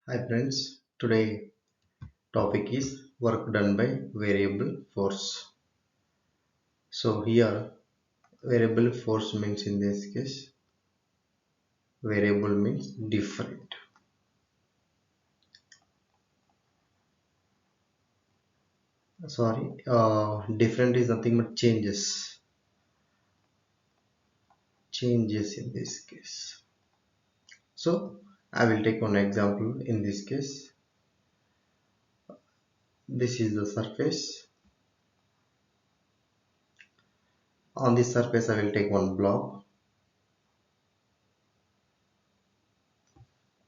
Hi friends, today topic is work done by variable force. So here variable force means in this case variable means different. Different is nothing but changes in this case. So I will take one example in this case. This is the surface. On this surface I will take one block.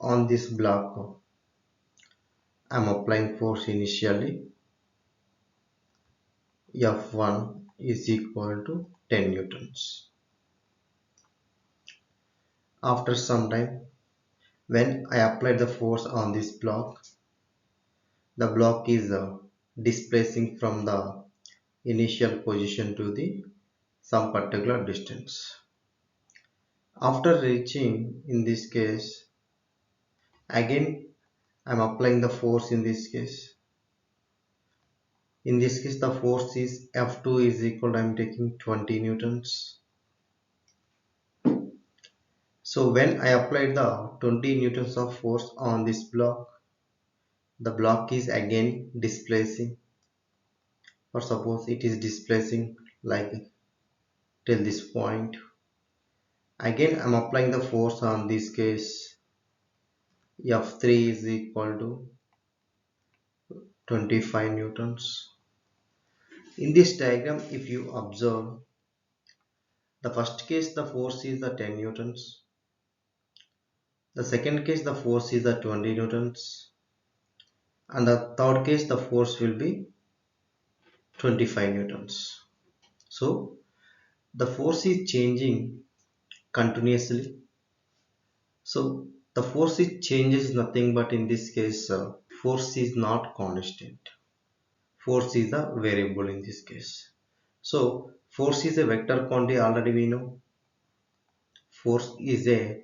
On this block I am applying force initially. F1 is equal to 10 newtons. After some time, when I apply the force on this block, the block is displacing from the initial position to the some particular distance. After reaching in this case, again I am applying the force in this case. In this case, the force is F2 is equal to I am taking 20 newtons. So when I applied the 20 newtons of force on this block, the block is again displacing, or suppose it is displacing like till this point. Again I'm applying the force on this case. F3 is equal to 25 newtons. In this diagram, if you observe, the first case the force is the 10 newtons, the second case the force is the 20 newtons, and the third case the force will be 25 newtons. So the force is changing continuously. So the force is changes nothing but in this case force is not constant. Force is a variable in this case. So force is a vector quantity, already we know. Force is a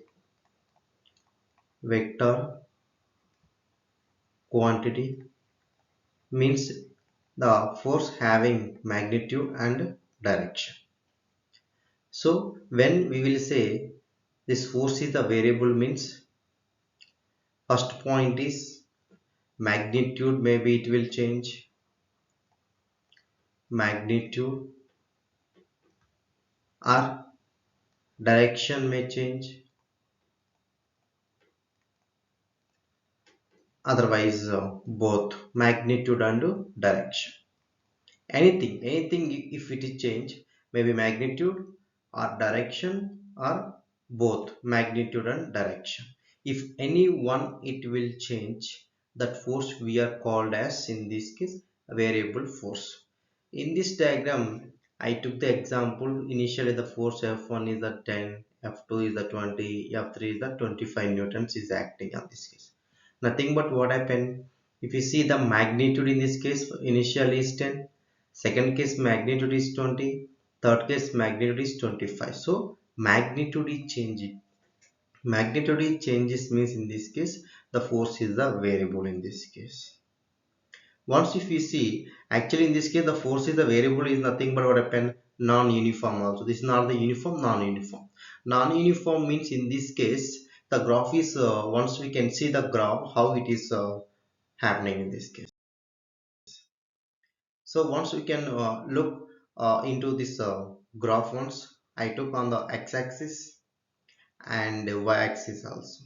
vector quantity, means the force having magnitude and direction. So when we will say this force is a variable, means first point is magnitude, maybe it will change, magnitude, or direction may change, otherwise both magnitude and direction. Anything if it is change, maybe magnitude or direction, or both magnitude and direction. If any one it will change, that force we are called as in this case variable force. In this diagram I took the example, initially the force F1 is the 10, F2 is the 20, F3 is the 25 newtons is acting on this case. Nothing but what happened, if you see the magnitude in this case initially is 10, second case magnitude is 20, third case magnitude is 25. So magnitude is changing. Magnitude is changes means in this case the force is the variable in this case. Once if you see, actually in this case the force is the variable is nothing but what happened, non-uniform also. This is not the uniform, non-uniform. Non-uniform means in this case the graph is once we can see the graph how it is happening in this case. So once we can look into this graph, once I took on the x-axis and y-axis also.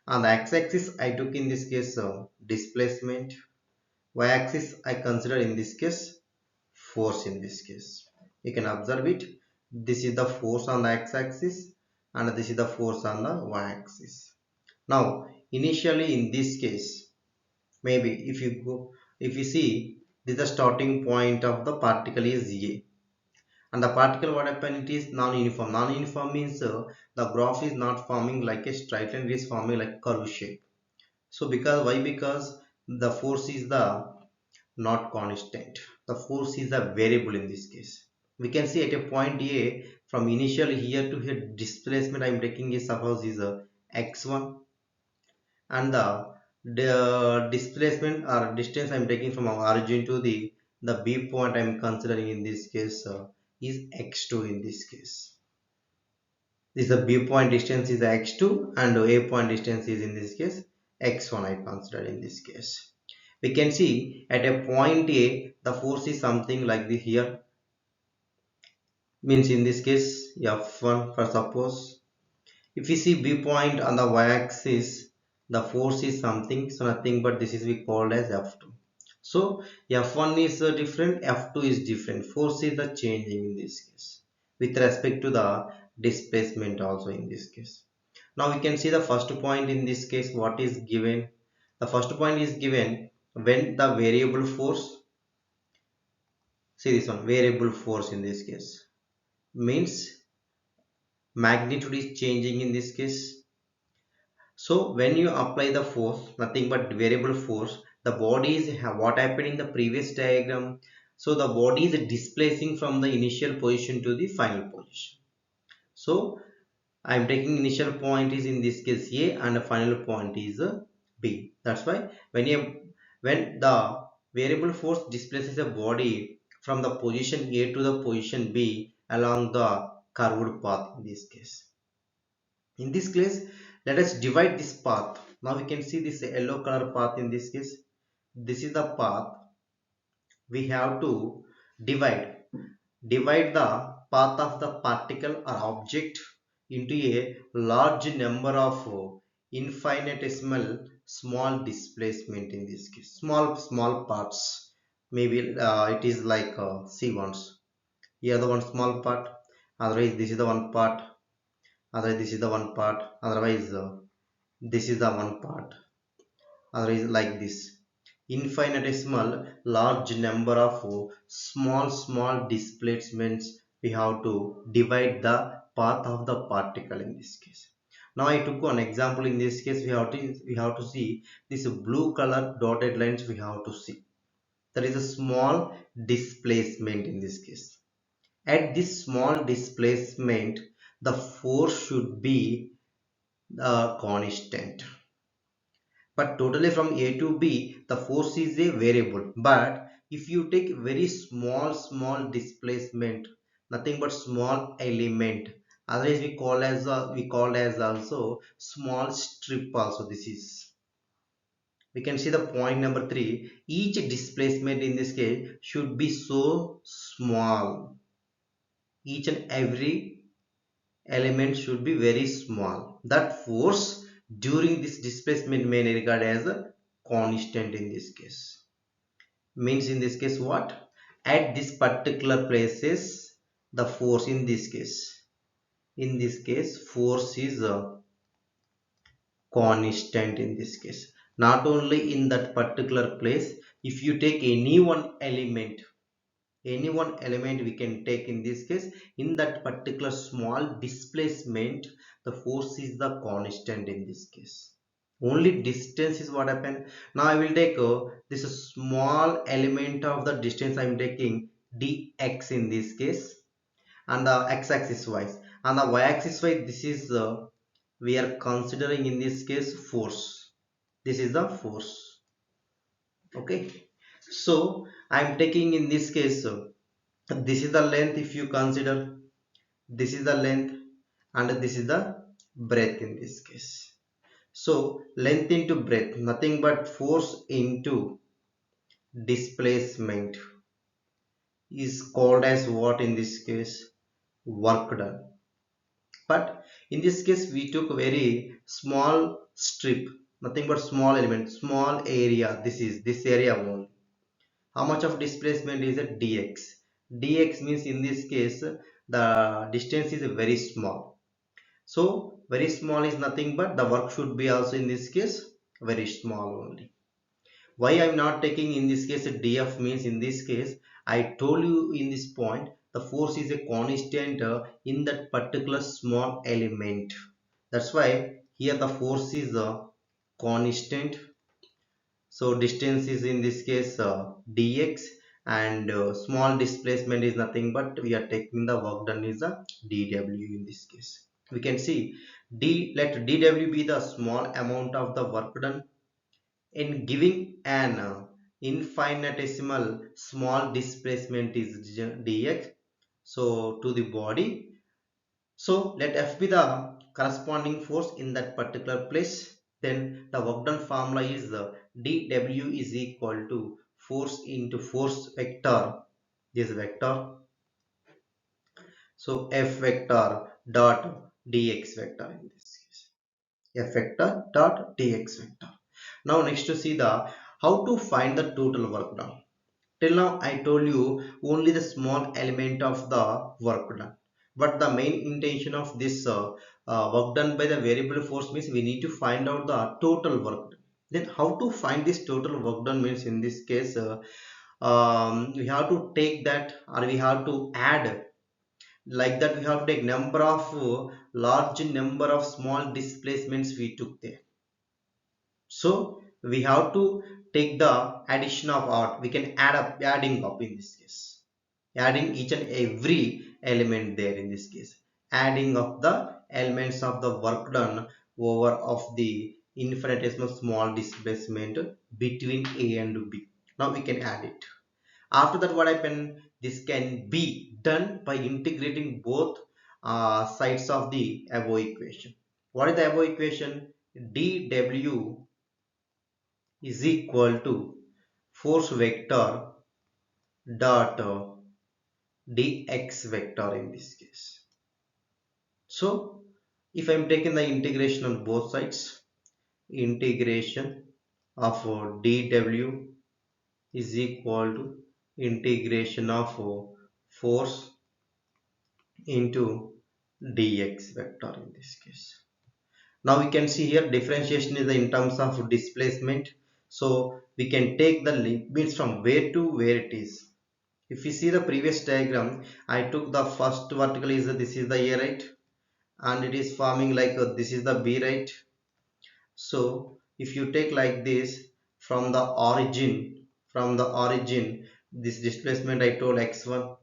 On the x-axis I took in this case displacement, y-axis I consider in this case force in this case. You can observe it. This is the force on the x-axis and this is the force on the y-axis. Now initially in this case, maybe if you see, this is the starting point of the particle is A, and the particle what happened, it is non-uniform. Non-uniform means the graph is not forming like a straight line, it is forming like curve shape. So because why, because the force is the not constant, the force is a variable in this case. We can see at a point A, from initial here to here displacement I am taking is suppose is a x1, and the displacement or distance I'm taking from origin to the B point I'm considering in this case is x2 in this case. This the B point distance is x2 and A point distance is in this case x1 I consider in this case. We can see at a point A the force is something like this here, means in this case F1 for suppose. If you see B point on the y-axis, the force is something, so nothing but this is we called as F2. So F1 is different, F2 is different. Force is the changing in this case with respect to the displacement also in this case. Now we can see the first point in this case what is given. The first point is given when the variable force, see this one, variable force in this case means magnitude is changing in this case. So when you apply the force, nothing but variable force, the body is what happened in the previous diagram. So the body is displacing from the initial position to the final position. So I am taking initial point is in this case A and the final point is B. That's why when the variable force displaces a body from the position A to the position B along the curved path in this case. In this case, let us divide this path. Now we can see this yellow color path in this case. This is the path we have to divide. Divide the path of the particle or object into a large number of infinitesimal small displacement in this case. Small parts. Maybe it is like C ones. Here the one small part. Otherwise this is the one part. Otherwise this is the one part. Otherwise this is the one part, otherwise like this infinitesimal large number of small displacements we have to divide the path of the particle in this case. Now I took one example. In this case we have to see this blue color dotted lines. We have to see there is a small displacement in this case. At this small displacement the force should be constant, but totally from A to B the force is a variable. But if you take very small displacement, nothing but small element, otherwise we call as also small strip also. This is, we can see the point number 3, each displacement in this case should be so small, each and every element should be very small. That force during this displacement may regard as a constant in this case. Means in this case what? At this particular places the force in this case force is constant in this case. Not only in that particular place, if you take any one element we can take in this case, in that particular small displacement the force is the constant in this case. Only distance is what happened. Now I will take this small element of the distance. I'm taking dx in this case, and the x-axis wise, and the y-axis wise this is we are considering in this case force. This is the force. Okay, so I'm taking in this case this is the length. If you consider this is the length and this is the breadth in this case. So length into breadth, nothing but force into displacement is called as what in this case? Work done. But in this case we took very small strip, nothing but small element, small area. This is this area only. How much of displacement is it? Dx. Dx means in this case the distance is very small. So very small is nothing but the work should be also in this case very small only. Why I'm not taking in this case a df means in this case I told you in this point the force is a constant in that particular small element. That's why here the force is a constant. So distance is in this case dx, and small displacement is nothing but we are taking the work done is a dw in this case. We can see let dw be the small amount of the work done in giving an infinitesimal small displacement is dx. So to the body, so let F be the corresponding force in that particular place. Then the work done formula is dw is equal to force into force vector, this vector. So F vector dot dx vector in this case. F vector dot dx vector. Now next to see the how to find the total work done. Till now I told you only the small element of the work done. But the main intention of this work done by the variable force means we need to find out the total work done. Then how to find this total work done means in this case we have to take that, or we have to add, like that we have to take number of large number of small displacements we took there. So we have to take the addition of out. We can adding up in this case, adding each and every element there in this case, adding up the elements of the work done over of the infinitesimal small displacement between A and B. Now we can add it. After that, what happen? This can be done by integrating both sides of the above equation. What is the above equation? dw is equal to force vector dot dx vector in this case. So if I am taking the integration on both sides, integration of dw is equal to integration of force into dx vector in this case. Now we can see here differentiation is in terms of displacement. So we can take the limits from where to where it is. If you see the previous diagram, I took the first vertical is this is the A, right, and it is forming like this is the B, right. So if you take like this from the origin, this displacement I told x1,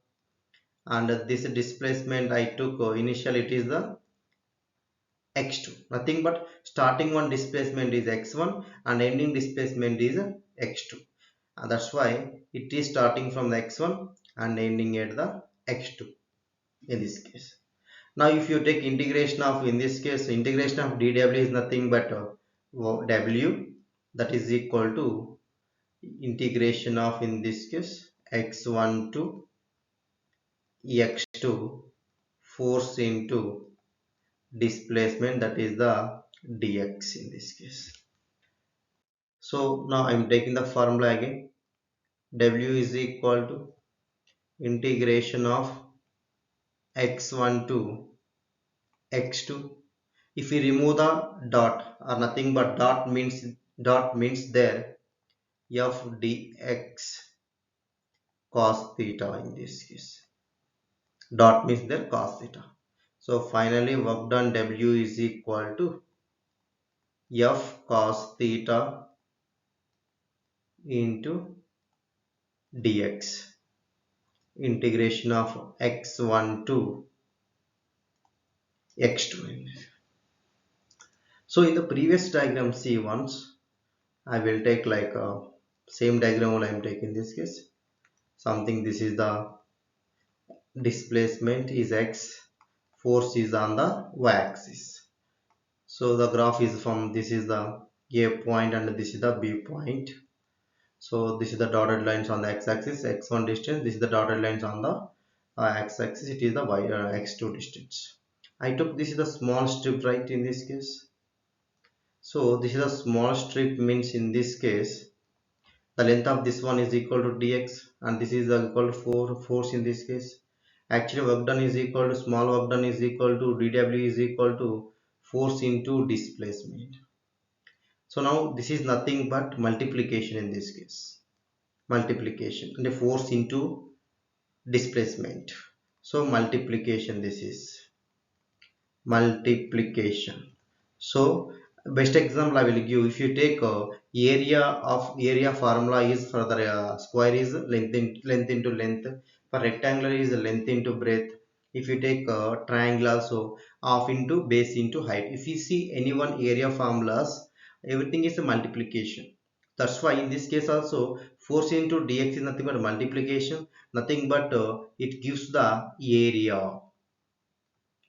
and this displacement I took initially it is the x2, nothing but starting one displacement is x1 and ending displacement is x2, and that's why it is starting from the x1 and ending at the x2 in this case. Now if you take integration of, in this case integration of dw is nothing but w, that is equal to integration of, in this case, x1 to x2 force into displacement, that is the dx in this case. So now I'm taking the formula again. W is equal to integration of x1 to x2. If we remove the dot, or nothing but dot means there f dx cos theta in this case. Dot means there cos theta. So finally work done W is equal to f cos theta into dx, integration of x1 to x2. So in the previous diagram, see once I will take like a same diagram only I am taking this case. Something, this is the displacement is x, force is on the y-axis. So the graph is from, this is the A point and this is the B point. So this is the dotted lines on the x-axis, x1 distance. This is the dotted lines on the x-axis. It is the x2 distance. I took, this is the small strip, right, in this case. So this is a small strip means in this case the length of this one is equal to dx, and this is equal to force in this case. Actually work done is equal to, small work done is equal to dw is equal to force into displacement. So now this is nothing but multiplication in this case, multiplication, and a force into displacement. So multiplication, this is multiplication. So best example I will give, if you take area formula is for the square is length into length, for rectangular is length into breadth. If you take triangle also, half into base into height. If you see any one area formulas, everything is a multiplication. That's why in this case also force into dx is nothing but multiplication, nothing but it gives the area.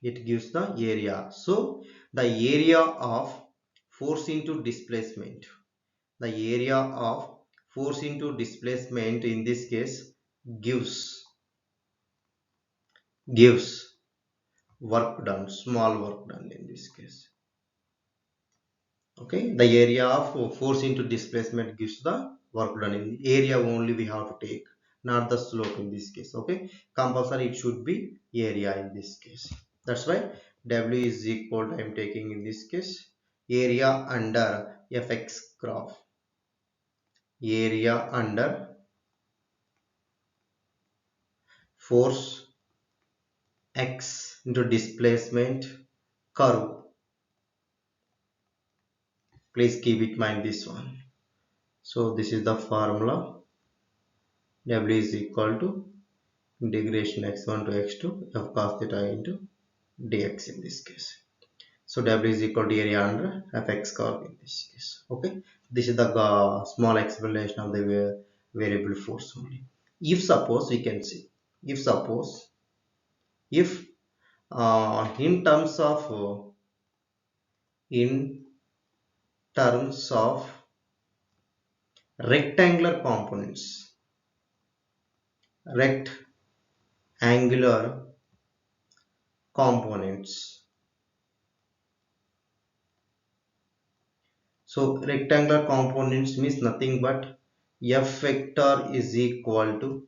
It gives the area. So the area of force into displacement, the area of force into displacement in this case gives gives work done, small work done in this case. Okay, the area of force into displacement gives the work done. In the area only we have to take, not the slope in this case. Okay, compulsory it should be area in this case. That's why w is equal to, I'm taking in this case area under fx graph, area under force x into displacement curve. Please keep it mind this one. So this is the formula. W is equal to integration x1 to x2 f cos theta into dx in this case. So W is equal to area under fx curve in this case. Okay, this is the small explanation of the variable force only. If suppose we can see, if suppose if in terms of in terms of rectangular components, rectangular components. So rectangular components means nothing but f vector is equal to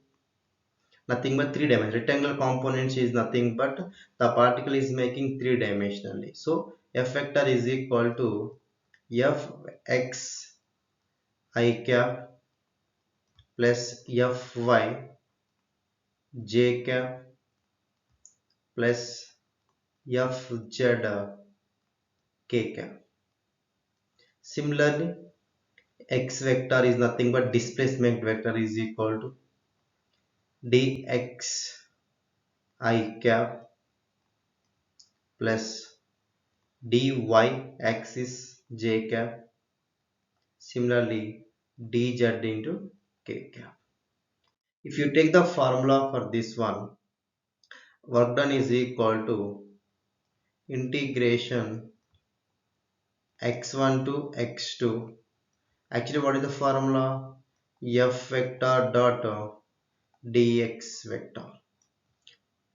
nothing but three dimensional. Rectangular components is nothing but the particle is making three dimensionally. So f vector is equal to f x I cap plus f y j cap plus f z k cap. Similarly, x vector is nothing but displacement vector is equal to dx I cap plus dy axis j cap. Similarly, dz into k cap. If you take the formula for this one, work done is equal to integration x1 to x2. Actually, what is the formula? F vector dot dx vector.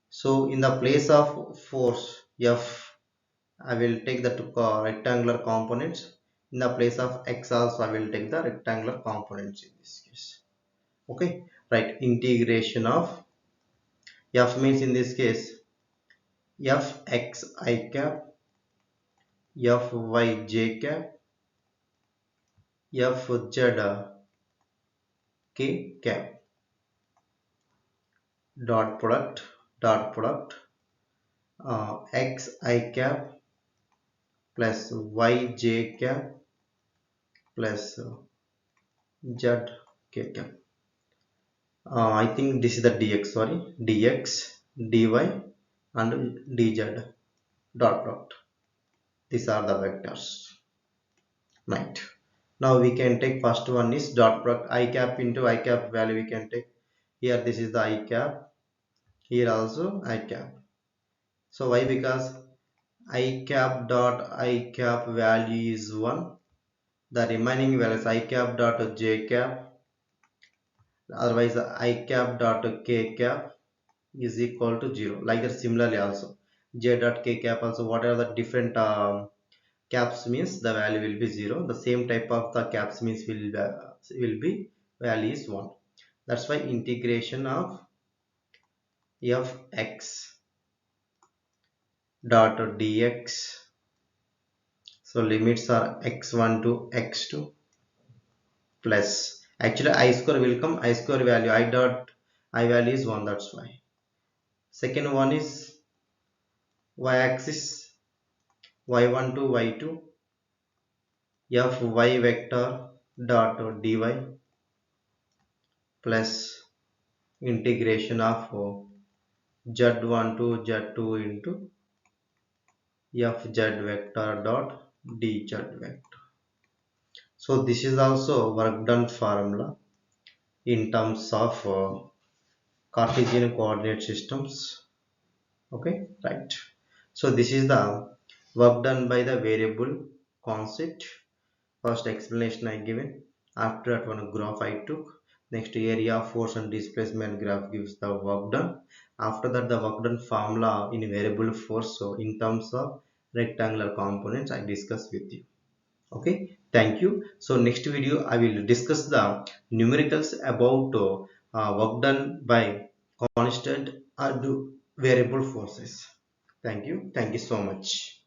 So in the place of force F, I will take the two rectangular components. In the place of x also I will take the rectangular components in this case. Okay, right, integration of f means in this case f x I cap f y j cap f z k cap dot product x I cap plus y j cap plus z k cap. I think this is the dx, sorry, dx, dy and dz dot product. These are the vectors. Right. Now we can take first one is dot product I cap into I cap value we can take. Here this is the I cap. Here also I cap. So why? Because I cap dot I cap value is 1. The remaining values I cap dot j cap, otherwise I cap dot k cap is equal to 0. Like that similarly also j dot k cap also, whatever the different caps means the value will be 0. The same type of the caps means will be value is 1. That's why integration of fx dot dx. So limits are x1 to x2 plus, actually I square will come, I square value I dot I value is 1, that's why. Second one is y axis y1 to y2 fy vector dot dy plus integration of z1 to z2 into f z vector dot d z vector. So this is also work done formula in terms of Cartesian coordinate systems. Okay, right. So this is the work done by the variable concept. First explanation I given. After that one graph I took. Next area, force and displacement graph gives the work done. After that the work done formula in variable force. So in terms of rectangular components I discuss with you. Okay, thank you. So next video I will discuss the numericals about work done by constant and variable forces. Thank you so much.